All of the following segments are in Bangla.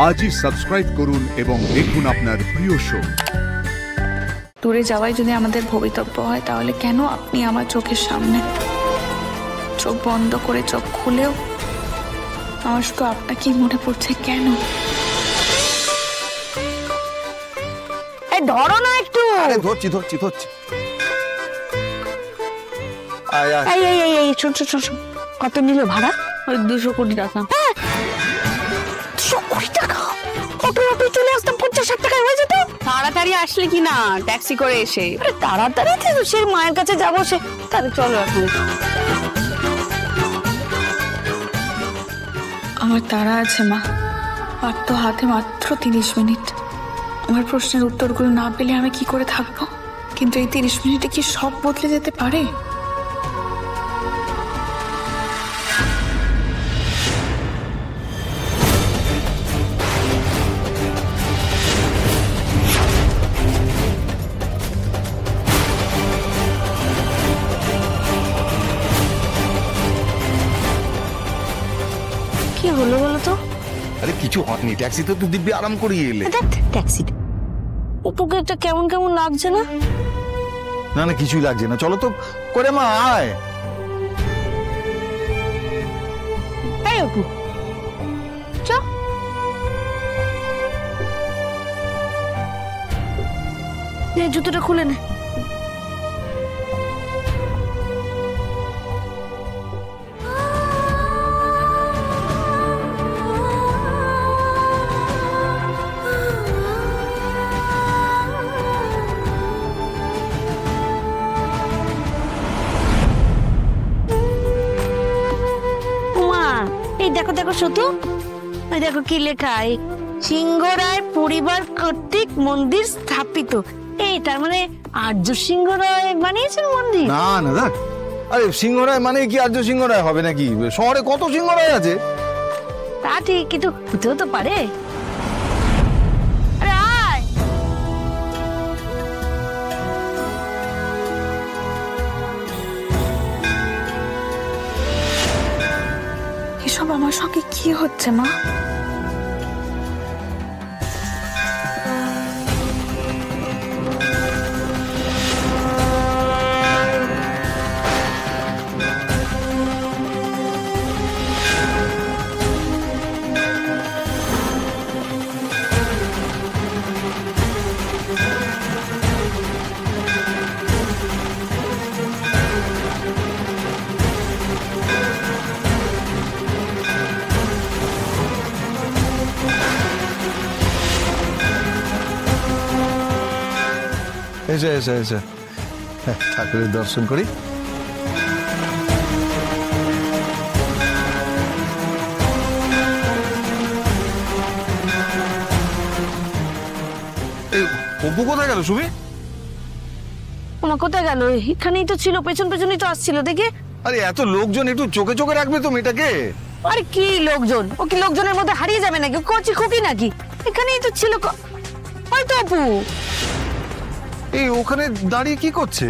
আজই সাবস্ক্রাইব করুন এবং দেখুন আপনার প্রিয় শো। দূরে যাওয়াই যদি আমাদের ভবিতব্য হয়, তাহলে কেন আপনি আমার চোখের সামনে? চোখ বন্ধ করে চোখ খুলেও আমার শুধু আপনাকেই মনে পড়ছে কেন? ধরো না একটু। আরে ধরছি ধরছি ধরছি। শোন, কত নিল ভাড়া? ওই 200 কোটি টাকা। 200 কোটি টাকা? অটো চলে আসতাম 50-60 টাকায় হয়ে যেত। তাড়াতাড়ি আসলে কি না, ট্যাক্সি করে এসে। তাড়াতাড়ি তো সেই মায়ের কাছে যাবো, সে তাহলে চলো এখন। আমার তাড়া আছে মা, আর তো হাতে মাত্র 30 মিনিট। আমার প্রশ্নের উত্তরগুলো না পেলে আমি কি করে থাকবো? কিন্তু এই 30 মিনিটে কি সব বদলে যেতে পারে? কি হলো বলো তো? আরে কিছু হয়নি, ট্যাক্সিতে তো দিব্যি আরাম করিয়ে এলে। ট্যাক্সি অপুকে একটা কেমন কেমন লাগছে না? না না কিছুই লাগছে না, চলো তো করে মা আয়। এই অপু চ। জুতোটা খুলে নে। দেখো দেখো শুধু ওই দেখো কি লেখা, সিংহরায় পরিবার কর্তৃক মন্দির স্থাপিত। এই তার মানে আর্য সিংহরায় বানিয়েছেন মন্দির? না না দেখ, আরে সিংহরায় মানে কি আর্য সিংহরায় হবে নাকি? শহরে কত সিংহরায় আছে। তা ঠিক, কিন্তু হতেও তো পারে। আরে আয়। এসব আমার সঙ্গে কি হচ্ছে মা? এসে এসে এসে ঠাকুরের দর্শন করি। এই অপু কোথায় গেল সুমি? ওমা কোথায় গেল? এখানেই তো ছিল, পেছন পেছনই তো আসছিল দেখে। আরে এত লোকজন, একটু চোখে চোখে রাখবে তো মেয়েটাকে। আরে কি লোকজন? ও কি লোকজনের মধ্যে হারিয়ে যাবে নাকি? কচি খুকি নাকি? এখানেই তো ছিল। ওই তো অপু। এই ওখানে দাঁড়িয়ে কি করছে?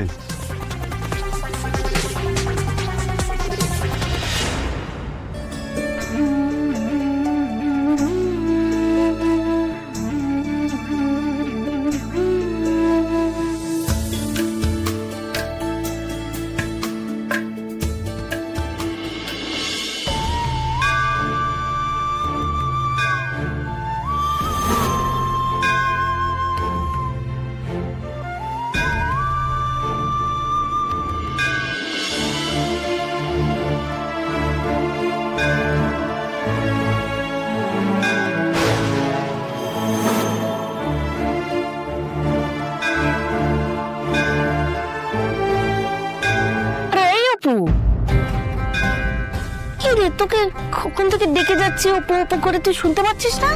তোকে কখন থেকে ডেকে যাচ্ছি ওপো ওপো করে, তুই শুনতে পাচ্ছিস না?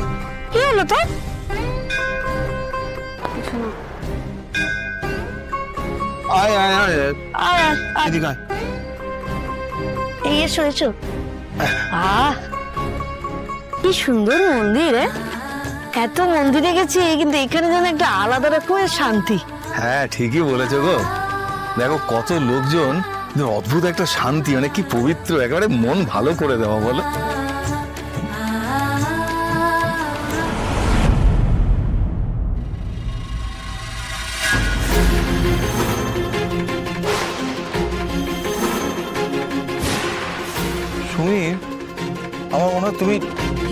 কি হলো তোর? আয় আয় আয় আয় এদিকে আয়। এই এসো এসো। কি সুন্দর মন্দির! এত মন্দিরে গেছি, কিন্তু এখানে যেন একটা আলাদা রকমের শান্তি। হ্যাঁ ঠিকই বলেছো গো, দেখো কত লোকজন, অদ্ভুত একটা শান্তি, মানে কি পবিত্র, একেবারে মন ভালো করে দেওয়া। বলো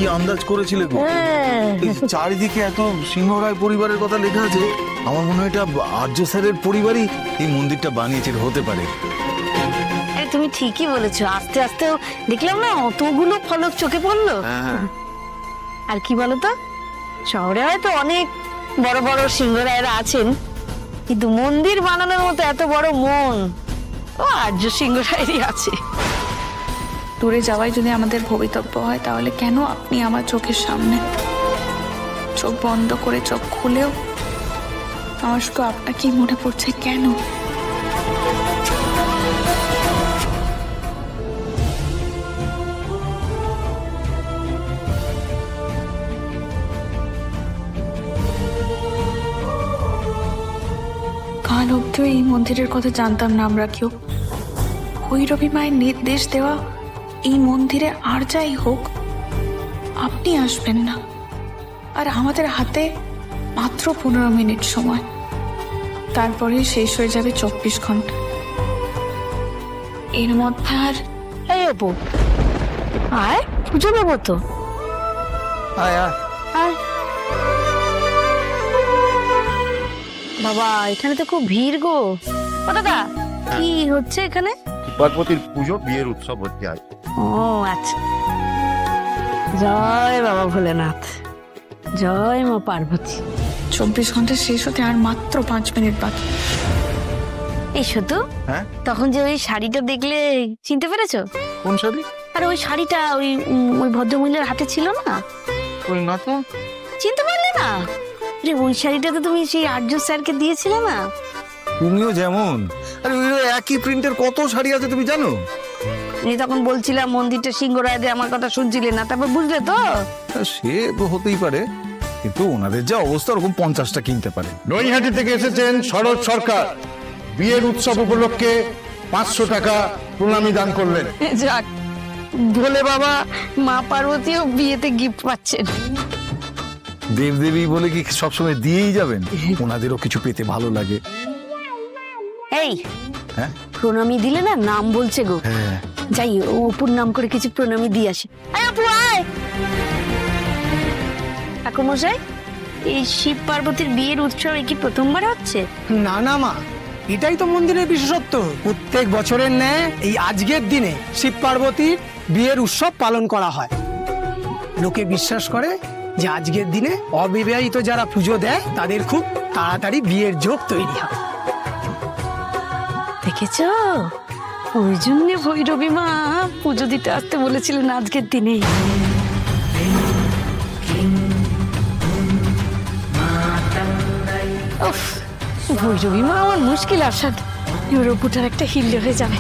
কি আন্দাজ করেছিলে গো? হ্যাঁ। এই যে চারিদিকে এত সিংহরায় পরিবারের কথা লেখা আছে, আমার মনে হয় এটা আর্য স্যারের পরিবারই এই মন্দিরটা বানিয়েছে, হতে পারে। আরে তুমি ঠিকই বলেছো, আস্তে আস্তে দেখলাম না অতগুলো ফলক চোখে পড়লো। হ্যাঁ, আর কি বলতো, শহরে হয়তো অনেক বড় বড় সিংহরায়রা আছেন, কিন্তু মন্দির বানানোর মতো এত বড় মন ও আর্য সিংহরায়েরই আছে। দূরে যাওয়াই যদি আমাদের ভবিতব্য হয় তাহলে কেন আপনি আমার চোখের সামনে? চোখ বন্ধ করে চোখ খুলেও আমার শুধু আপনাকেই মনে পড়ছে কেন? কাল অব্দিও এই মন্দিরের কথা জানতাম না আমরা কেউ। ভৈরবী মায়ের নির্দেশ দেওয়া এই মন্দিরে আর যাই হোক আপনি আসবেন না, আর আমাদের হাতে মাত্র 15 মিনিট সময়, তারপরে শেষ হয়ে যাবে 24 ঘন্টা। এর মধ্যে আর এই অপু, আয় পুজো নেবো তো। আয় আয়। আয় বাবা, এখানে তো খুব ভিড় গো। ও দাদা, কি হচ্ছে এখানে? পার্বতীর পুজো, বিয়ের উৎসব হচ্ছে আজ। ও আচ্ছা, জয় বাবা ভোলেনাথ, জয় মা পার্বতী। 24 ঘন্টা শেষ হতে আর মাত্র 5 মিনিট বাকি। এই শুধু হ্যাঁ, তখন যে ওই শাড়িটা দেখলে চিনতে পেরেছো? কোন শাড়ি? আর ওই শাড়িটা ওই ভদ্রমহিলার হাতে ছিল না? ওই না তো। চিনতে পারলে না? আরে ওই শাড়িটা তো তুমি সেই আর্য স্যারকে দিয়েছিলে না? তুমিও যেমন, আরে ওই একই প্রিন্টের কত শাড়ি আছে তুমি জানো? আমি তখন বলছিলাম মন্দিরটা সিংহরায়দের, আমার কথা শুনছিলে না, তারপর বুঝলে তো? সে হতেই পারে, কিন্তু ওনাদের যা অবস্থা ওরকম 50টা কিনতে পারে। নৈহাটি থেকে এসেছেন শরৎ সরকার, বিয়ের উৎসব উপলক্ষে 500 টাকা প্রণামী দান করলেন। যাক, ভোলে বাবা মা পার্বতীও বিয়েতে গিফট পাচ্ছেন। দেবদেবী বলে কি সবসময় দিয়েই যাবেন? ওনাদেরও কিছু পেতে ভালো লাগে। এই হ্যাঁ প্রণামী দিলে না নাম বলছে গো। হ্যাঁ, যাই অপুর নাম করে কিছু প্রণামী দিয়ে আসি। আয় অপু আয়। ঠাকুরমশাই, এই শিব পার্বতীর বিয়ের উৎসব কি প্রথমবার হচ্ছে? না না মা, এটাই তো মন্দিরের বিশেষত্ব। প্রত্যেক বছরের ন্যায় এই আজকের দিনে শিব পার্বতীর বিয়ের উৎসব পালন করা হয়। লোকে বিশ্বাস করে যে আজকের দিনে অবিবাহিত যারা পুজো দেয় তাদের খুব তাড়াতাড়ি বিয়ের যোগ তৈরি হয়। দেখেছো, ওই জন্য ভৈরবী মা পুজো দিতে আসতে বলেছিলেন আজকের দিনে। উফ, ভৈরবী মা আমার মুশকিল আসাদ, ইউরোপুটার একটা হিল্লে হয়ে যাবে।